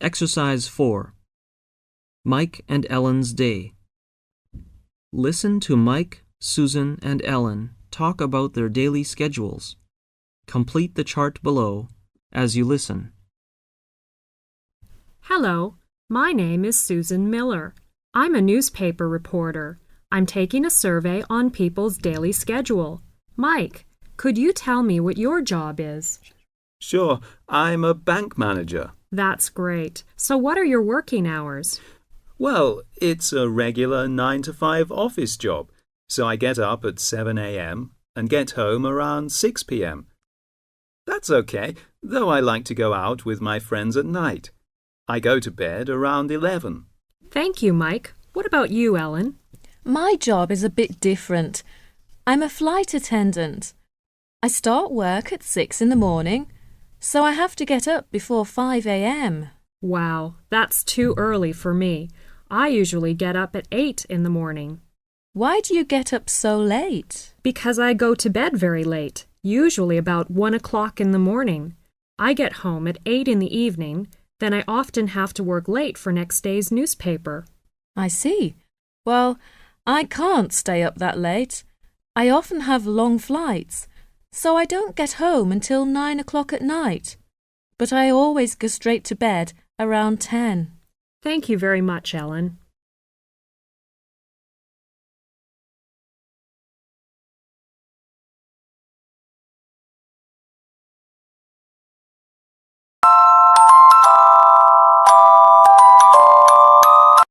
Exercise 4. Mike and Ellen's Day. Listen to Mike, Susan, and Ellen talk about their daily schedules. Complete the chart below as you listen. Hello, my name is Susan Miller. I'm a newspaper reporter. I'm taking a survey on people's daily schedule. Mike, could you tell me what your job is? Sure, I'm a bank manager. That's great. So what are your working hours? Well, it's a regular 9 to 5 office job, so I get up at 7 a.m. and get home around 6 p.m. That's okay, though I like to go out with my friends at night. I go to bed around 11. Thank you, Mike. What about you, Ellen? My job is a bit different. I'm a flight attendant. I start work at 6 in the morning, so I have to get up before 5 a.m. Wow, that's too early for me. I usually get up at 8 in the morning. Why do you get up so late? Because I go to bed very late, usually about 1 o'clock in the morning. I get home at 8 in the evening, then I often have to work late for next day's newspaper. I see. Well, I can't stay up that late. I often have long flights, so I don't get home until 9 o'clock at night. But I always go straight to bed around 10. Thank you very much, Ellen.